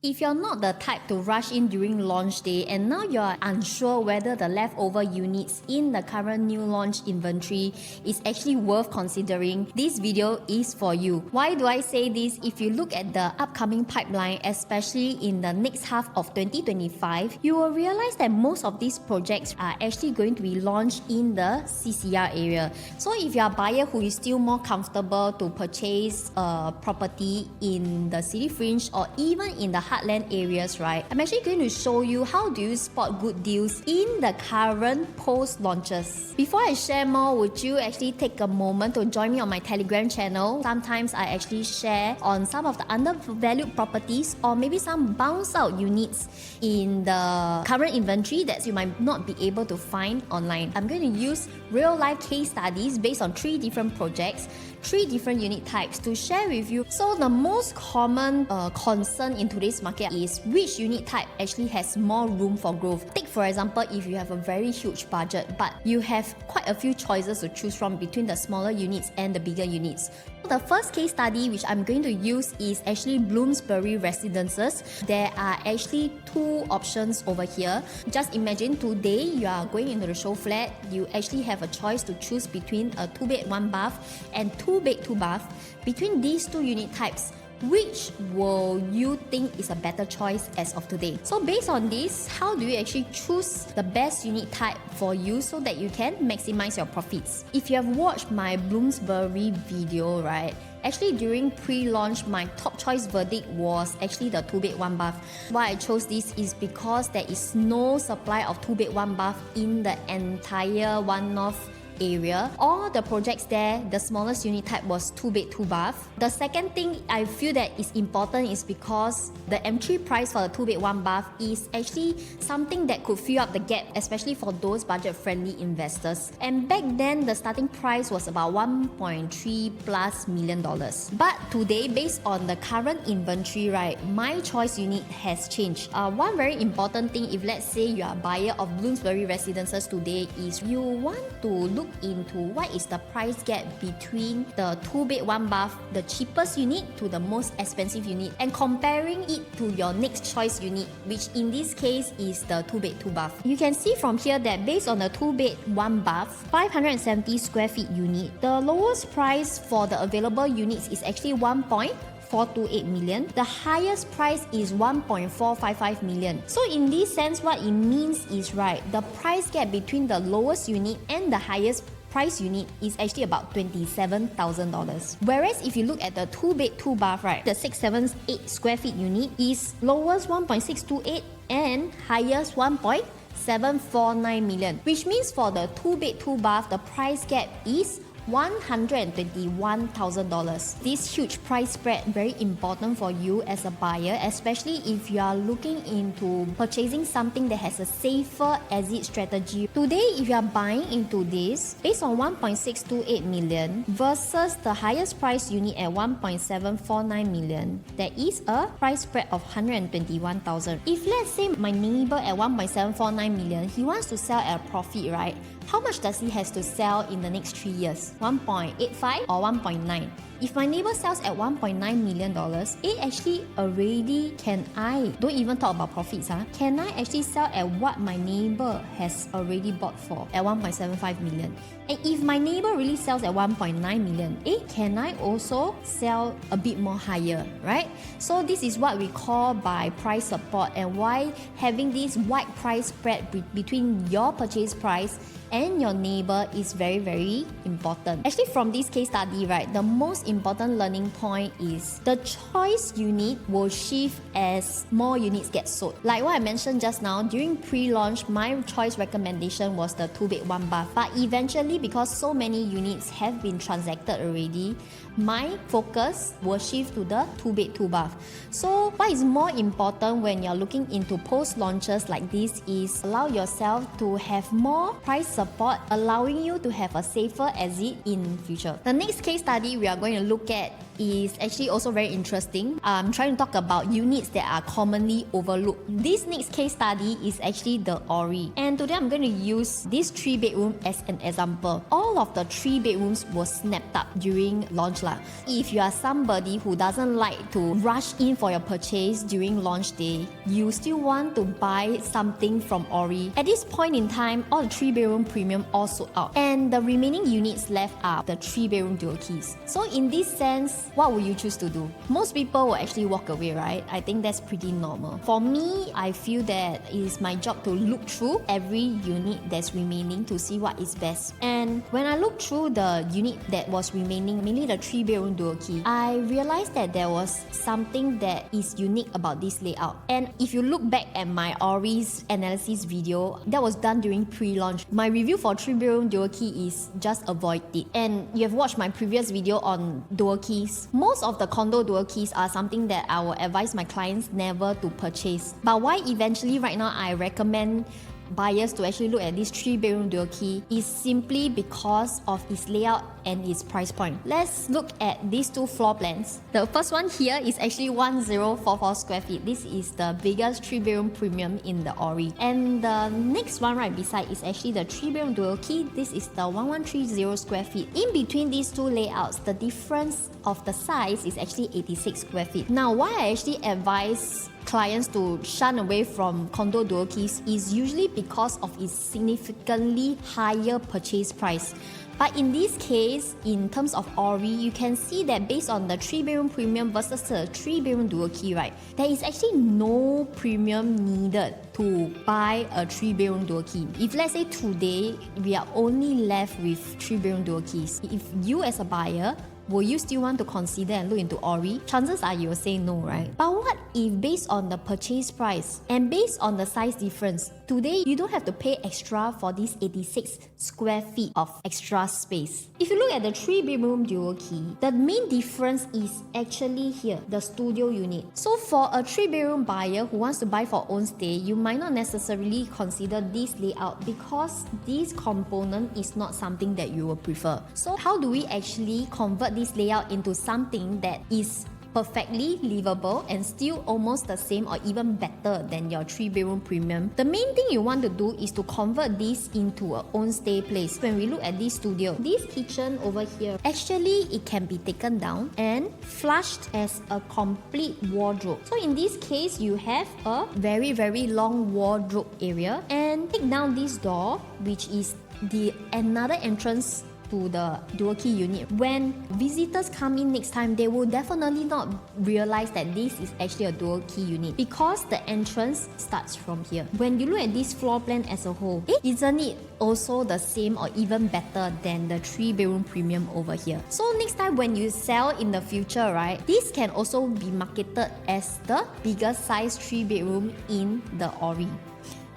If you're not the type to rush in during launch day and now you're unsure whether the leftover units in the current new launch inventory is actually worth considering, this video is for you. Why do I say this? If you look at the upcoming pipeline, especially in the next half of 2025, you will realize that most of these projects are actually going to be launched in the CCR area. So if you're a buyer who is still more comfortable to purchase a property in the city fringe or even in the heartland areas, right? I'm actually going to show you how do you spot good deals in the current post launches. Before I share more, would you actually take a moment to join me on my Telegram channel? Sometimes I actually share on some of the undervalued properties or maybe some bounce out units in the current inventory that you might not be able to find online. I'm going to use real life case studies based on 3 different projects, 3 different unit types to share with you. So the most common concern in today's market is which unit type actually has more room for growth. Take for example, if you have a very huge budget but you have quite a few choices to choose from between the smaller units and the bigger units. The first case study which I'm going to use is actually Bloomsbury Residences. There are actually 2 options over here. Just imagine today you are going into the show flat. You actually have a choice to choose between a 2-bed 1-bath and 2-bed 2-bath. Between these 2 unit types, which will you think is a better choice as of today? So based on this, how do you actually choose the best unit type for you so that you can maximize your profits? If you have watched my Bloomsbury video, right, actually during pre-launch, my top choice verdict was actually the 2-bed 1-bath. Why I chose this is because there is no supply of 2-bed 1-bath in the entire One North area. All the projects there, the smallest unit type was 2-bed 2-bath. The second thing I feel that is important is because the entry price for the 2-bed 1-bath is actually something that could fill up the gap, especially for those budget-friendly investors. And back then, the starting price was about $1.3+ million. But today, based on the current inventory, right, my choice unit has changed. One very important thing, if let's say you are a buyer of Bloomsbury Residences today, is you want to look into what is the price gap between the 2-bed 1-bath, the cheapest unit, to the most expensive unit, and comparing it to your next choice unit, which in this case is the 2-bed 2-bath. You can see from here that based on the 2-bed 1-bath, 570 square feet unit, the lowest price for the available units is actually 1.428 million. The highest price is 1.455 million. So in this sense, what it means is, right, the price gap between the lowest unit and the highest price unit is actually about $27,000. Whereas if you look at the 2-bed 2-bath, right, the 678 square feet unit is lowest 1.628 and highest 1.749 million, which means for the 2-bed 2-bath, the price gap is $121,000. This huge price spread very important for you as a buyer, especially if you are looking into purchasing something that has a safer exit strategy. Today, if you are buying into this based on 1.628 million versus the highest price unit at 1.749 million, there is a price spread of 121,000. If let's say my neighbor at 1.749 million, he wants to sell at a profit, right? How much does he has to sell in the next 3 years? 1.85 or 1.9? If my neighbor sells at $1.9 million, it actually already don't even talk about profits, can I actually sell at what my neighbor has already bought for at 1.75 million? And if my neighbor really sells at 1.9 million, can I also sell a bit more higher, right? So this is what we call by price support, and why having this wide price spread between your purchase price and your neighbor is very, very important. Actually, from this case study, right, the most important learning point is the choice unit will shift as more units get sold. Like what I mentioned just now, during pre-launch, my choice recommendation was the 2-bed 1-bath. But eventually, because so many units have been transacted already, my focus will shift to the 2-bed 2-bath. So what is more important when you're looking into post-launches like this is allow yourself to have more price support, allowing you to have a safer exit in future. The next case study we are going to look at is actually also very interesting. I'm trying to talk about units that are commonly overlooked. This next case study is actually the Orie. And today I'm going to use this 3-bedroom as an example. All of the 3 bedrooms were snapped up during launch lah. If you are somebody who doesn't like to rush in for your purchase during launch day, you still want to buy something from Orie. At this point in time, all the 3-bedroom premium all sold out. And the remaining units left are the 3-bedroom dual keys. So in this sense, what will you choose to do? Most people will actually walk away, right? I think that's pretty normal. For me, I feel that it is my job to look through every unit that's remaining to see what is best. And when I looked through the unit that was remaining, mainly the 3-bedroom dual key, I realized that there was something that is unique about this layout. And if you look back at my Orie's analysis video, that was done during pre-launch. My review for 3-bedroom dual key is just avoid it. And you have watched my previous video on dual keys. Most of the condo dual keys are something that I will advise my clients never to purchase. But why eventually right now I recommend buyers to actually look at this 3-bedroom dual key is simply because of its layout and its price point. Let's look at these 2 floor plans. The first one here is actually 1044 square feet. This is the biggest 3-bedroom premium in the Orie. And the next one right beside is actually the 3-bedroom dual key. This is the 1130 square feet. In between these 2 layouts, the difference of the size is actually 86 square feet. Now, why I actually advise clients to shun away from condo dual keys is usually because of its significantly higher purchase price. But in this case, in terms of Orie, you can see that based on the 3-bedroom premium versus the 3-bedroom dual key, right, there is actually no premium needed to buy a 3-bedroom dual key. If let's say today, we are only left with 3-bedroom dual keys, if you as a buyer, will you still want to consider and look into Orie? Chances are you will say no, right? But what if based on the purchase price and based on the size difference, today you don't have to pay extra for this 86 square feet of extra space? If you look at the 3-bedroom dual key, the main difference is actually here, the studio unit. So for a 3-bedroom buyer who wants to buy for own stay, you might not necessarily consider this layout because this component is not something that you will prefer. So how do we actually convert this layout into something that is perfectly livable and still almost the same or even better than your 3-bedroom premium? The main thing you want to do is to convert this into a own stay place. When we look at this studio, this kitchen over here, actually it can be taken down and flushed as a complete wardrobe. So in this case, you have a very long wardrobe area, and take down this door, which is the another entrance to the dual key unit. When visitors come in next time, they will definitely not realize that this is actually a dual key unit because the entrance starts from here. When you look at this floor plan as a whole, isn't it also the same or even better than the 3-bedroom premium over here? So next time when you sell in the future, right, this can also be marketed as the biggest size 3-bedroom in the Orie.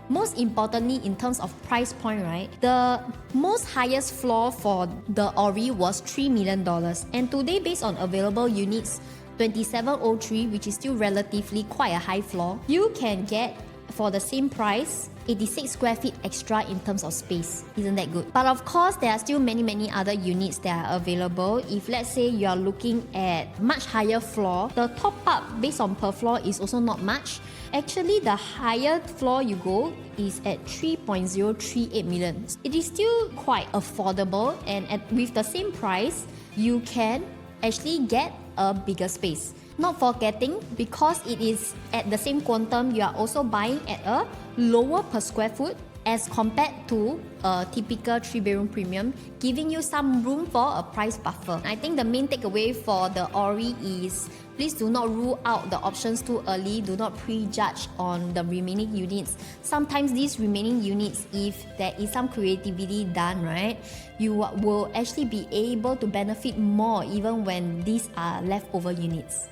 Most importantly, in terms of price point, right, the most highest floor for the Orie was $3 million. And today, based on available units, 2703, which is still relatively quite a high floor, you can get, for the same price, 86 square feet extra in terms of space. Isn't that good? But of course, there are still many other units that are available. If let's say you are looking at much higher floor, the top up based on per floor is also not much. Actually, the higher floor you go is at 3.038 million. It is still quite affordable, and with the same price, you can actually get a bigger space. Not forgetting, because it is at the same quantum, you are also buying at a lower per square foot as compared to a typical 3-bedroom premium, giving you some room for a price buffer. I think the main takeaway for the Orie is please do not rule out the options too early. Do not prejudge on the remaining units. Sometimes these remaining units, if there is some creativity done, right, you will actually be able to benefit more even when these are leftover units.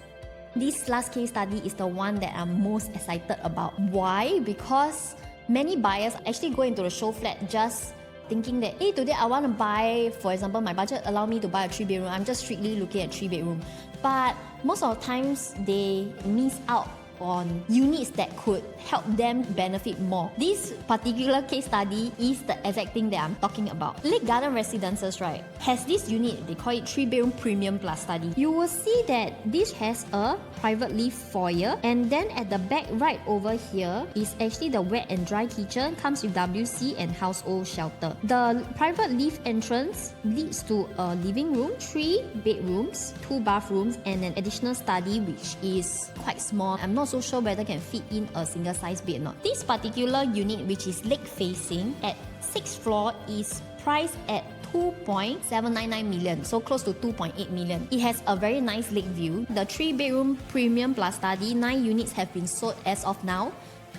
This last case study is the one that I'm most excited about. Why? Because many buyers actually go into the show flat just thinking that, hey, today I want to buy, for example, my budget allow me to buy a 3-bedroom. I'm just strictly looking at 3-bedroom. But most of the times, they miss out on units that could help them benefit more. This particular case study is the exact thing that I'm talking about. Lake Garden Residences, right, has this unit, they call it 3-bedroom premium plus study. You will see that this has a private lift foyer, and then at the back right over here is actually the wet and dry kitchen, comes with WC and household shelter. The private lift entrance leads to a living room, 3 bedrooms, 2 bathrooms, and an additional study which is quite small. I'm not so sure whether can fit in a single size bed or not. This particular unit, which is lake facing at 6th floor, is priced at 2.799 million, so close to 2.8 million. It has a very nice lake view. The 3-bedroom premium plus study, 9 units have been sold as of now.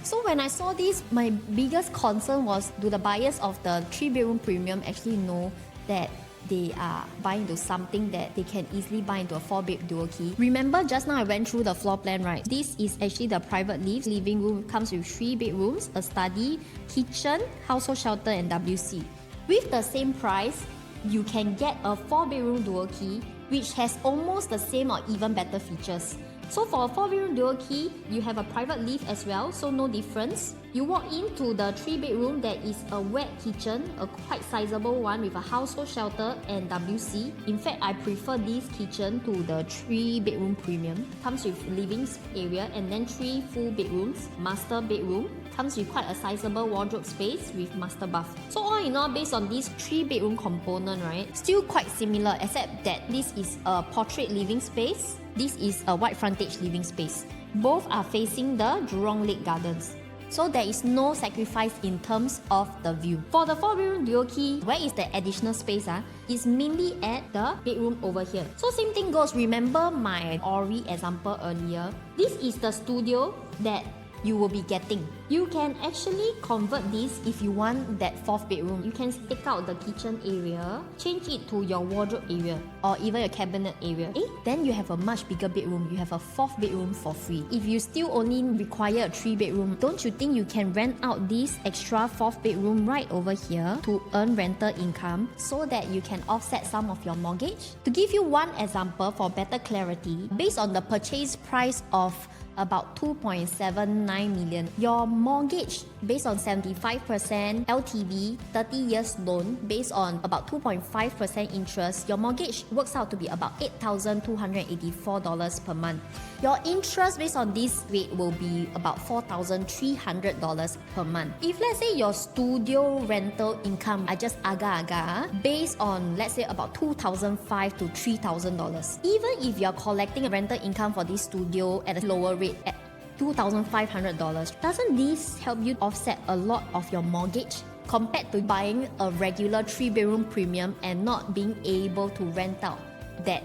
So when I saw this, my biggest concern was, do the buyers of the 3-bedroom premium actually know that they are buying into something that they can easily buy into a 4-bed dual key? Remember just now I went through the floor plan, right? This is actually the private lift. Living room comes with 3 bedrooms, a study, kitchen, household shelter, and WC. With the same price, you can get a 4-bedroom dual key which has almost the same or even better features. So for a 4-bedroom dual key, you have a private lift as well, so no difference. You walk into the 3-bedroom, there is a wet kitchen, a quite sizable one with a household shelter and WC. In fact, I prefer this kitchen to the 3-bedroom premium. Comes with living area and then 3 full bedrooms, master bedroom. Comes with quite a sizable wardrobe space with master bath. So all in all, based on this 3-bedroom component, right, still quite similar, except that this is a portrait living space. This is a wide frontage living space. Both are facing the Jurong Lake Gardens. So there is no sacrifice in terms of the view. For the 4-bedroom dual key, where is the additional space? It's mainly at the bedroom over here. So same thing goes. Remember my Orie example earlier? This is the studio that you will be getting. You can actually convert this if you want that 4th bedroom. You can take out the kitchen area, change it to your wardrobe area or even your cabinet area. Then you have a much bigger bedroom. You have a 4th bedroom for free. If you still only require a 3-bedroom, don't you think you can rent out this extra 4th bedroom right over here to earn rental income so that you can offset some of your mortgage? To give you one example for better clarity, based on the purchase price of about 2.79 million. Your mortgage based on 75% LTV, 30 years loan based on about 2.5% interest, your mortgage works out to be about $8,284 per month. Your interest based on this rate will be about $4,300 per month. If let's say your studio rental income, I just aga-aga, based on let's say about $2,500 to $3,000. Even if you're collecting a rental income for this studio at a lower rate at $2,500, doesn't this help you offset a lot of your mortgage compared to buying a regular 3-bedroom premium and not being able to rent out that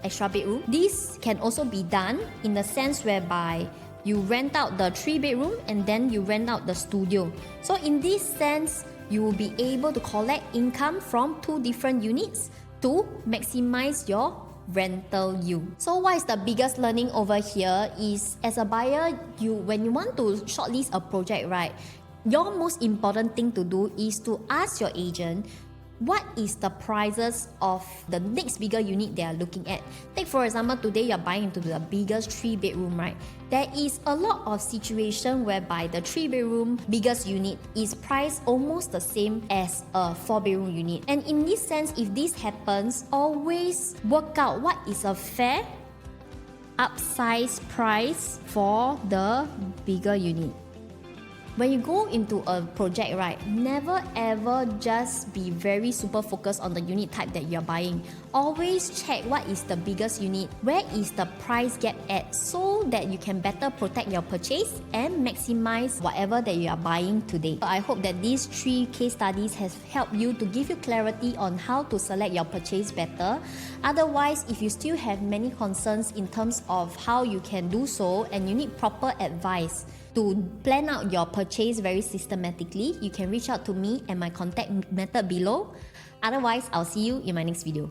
extra bedroom? This can also be done in the sense whereby you rent out the 3-bedroom and then you rent out the studio. So in this sense, you will be able to collect income from 2 different units to maximize your rental yield. So what is the biggest learning over here is, as a buyer, when you want to shortlist a project, right, your most important thing to do is to ask your agent what is the prices of the next bigger unit they are looking at. Take for example, today you're buying into the biggest 3-bedroom, right? There is a lot of situation whereby the 3-bedroom biggest unit is priced almost the same as a 4-bedroom unit. And in this sense, if this happens, always work out what is a fair upsize price for the bigger unit. When you go into a project, right, never ever just be very super focused on the unit type that you're buying. Always check what is the biggest unit, where is the price gap at, so that you can better protect your purchase and maximize whatever that you are buying today. So I hope that these 3 case studies has helped you to give you clarity on how to select your purchase better. Otherwise, if you still have many concerns in terms of how you can do so and you need proper advice to plan out your purchase very systematically, you can reach out to me and my contact method below. Otherwise, I'll see you in my next video.